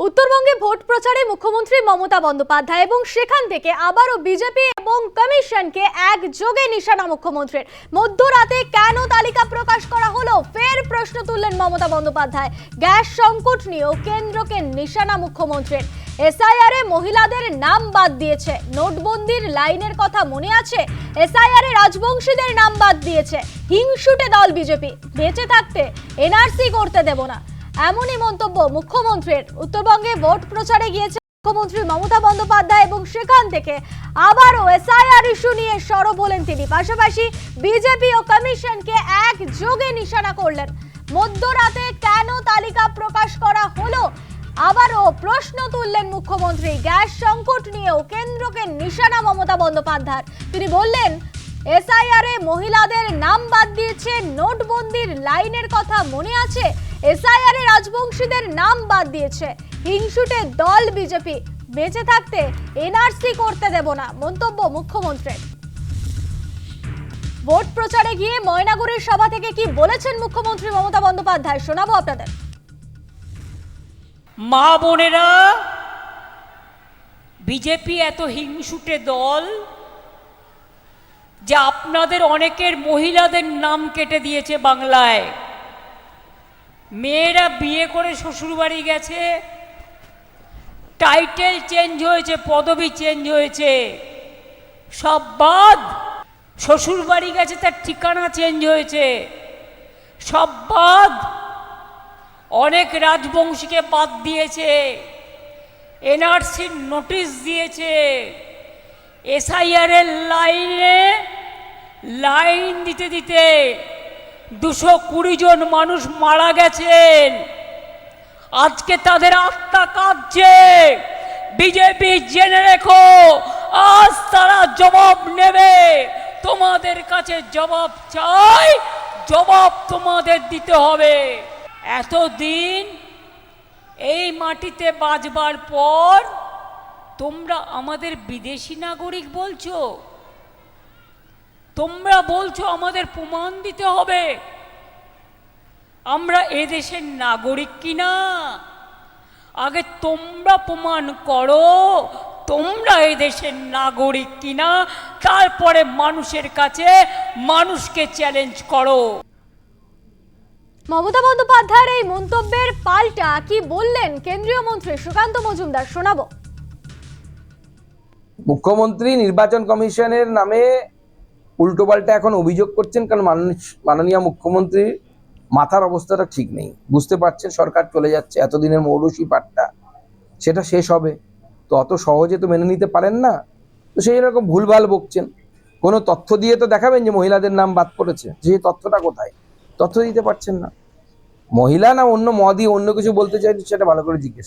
উত্তরবঙ্গে ভোট প্রচারে মুখ্যমন্ত্রী মমতা বন্দ্যোপাধ্যায় এবং সেখান থেকে আবারও বিজেপি এবং কমিশনকে একযোগে নিশানা মুখ্যমন্ত্রীর। মধ্যরাতে কেন তালিকা প্রকাশ করা হলো, ফের প্রশ্ন তুললেন মমতা বন্দ্যোপাধ্যায়। গ্যাস সংকট নিয়েও কেন্দ্রকে নিশানা মুখ্যমন্ত্রীর। এসআইআর এ মহিলাদের নাম বাদ দিয়েছে, নোটবন্দির লাইনের কথা মনে আছে? এসআইআর এ রাজবংশীদের নাম বাদ দিয়েছে। হিংসুটে দল বিজেপি, বেঁচে থাকতে এনআরসি করতে দেব না, এমনই মন্তব্য মুখ্যমন্ত্রীর। উত্তরবঙ্গে ভোট প্রচারে গিয়েছে মুখ্যমন্ত্রী মমতা বন্দ্যোপাধ্যায় এবং সেখান থেকে আবারও এসআইআর ইস্যু নিয়ে সরব হলেন তিনি। পাশাপাশি বিজেপি ও কমিশনকে একযোগে নিশানা করলেন। মধ্যরাতে কেন তালিকা প্রকাশ করা হলো, আবারও প্রশ্ন তুললেন মুখ্যমন্ত্রী। গ্যাস সংকট নিয়েও কেন্দ্রকে নিশানা মমতা বন্দ্যোপাধ্যায়। তিনি বললেন, এসআইআর এ মহিলাদের নাম বাদ দিয়েছে, নোটবন্দির লাইনের কথা মনে আছে? এসআইআর এ রাজবংশীদের নাম বাদ দিয়েছে। হিংসুটে দল বিজেপি, বেঁচে থাকতে এনআরসি করতে দেব না, মন্তব্য মুখ্যমন্ত্রীর। ভোট প্রচারে গিয়ে ময়নাগুড়ির সভা থেকে কি বলেছেন মুখ্যমন্ত্রী মমতা বন্দ্যোপাধ্যায়, শোনাবো আপনাদের। মা বোনেরা, বিজেপি এত হিংসুটে দল যে আপনাদের অনেকের মহিলাদের নাম কেটে দিয়েছে বাংলায়। মেয়েরা বিয়ে করে শ্বশুরবাড়ি গেছে, টাইটেল চেঞ্জ হয়েছে, পদবি চেঞ্জ হয়েছে, সব বাদ। শ্বশুরবাড়ি গেছে, তার ঠিকানা চেঞ্জ হয়েছে, সব বাদ। অনেক রাজবংশীকে বাদ দিয়েছে, এনআরসির নোটিশ দিয়েছে। এসআইআর এর লাইন দিতে দিতে 220 জন মানুষ মারা গেছেন। আজকে তাদের আত্মা কাঁদছে। বিজেপি জেনে রেখো, আজ তারা জবাব নেবে। তোমাদের কাছে জবাব চাই, জবাব তোমাদের দিতে হবে। এতদিন এই মাটিতে বাঁচবার পর তোমরা আমাদের বিদেশি নাগরিক বলছো, তোমরা বলছো আমাদের প্রমাণ দিতে হবে আমরা এদেশের নাগরিক কিনা। আগে তোমরা প্রমাণ করো তোমরা এদেশের নাগরিক কিনা, তারপরে মানুষের কাছে মানুষকে চ্যালেঞ্জ করো। মমতা বন্দ্যোপাধ্যায়ের এই মন্তব্যের পাল্টা কি বললেন কেন্দ্রীয় মন্ত্রী সুকান্ত মজুমদার, শোনাবো। মুখ্যমন্ত্রী নির্বাচন কমিশনের নামে উল্টোপাল্টা এখন অভিযোগ করছেন, কারণ মাননীয় মুখ্যমন্ত্রীর মাথার অবস্থাটা ঠিক নেই। বুঝতে পারছেন সরকার চলে যাচ্ছে, এতদিনের মৌরসি পাট্টা সেটা শেষ হবে, তো অত সহজে তো মেনে নিতে পারেন না। তো সেই রকম ভুলভাল বকছেন। কোনো তথ্য দিয়ে তো দেখাবেন যে মহিলাদের নাম বাদ পড়েছে, যে তথ্যটা কোথায়? তথ্য দিতে পারছেন না। মহিলা না অন্য মদই অন্য কিছু বলতে চাই, সেটা ভালো করে জিজ্ঞেস করুন।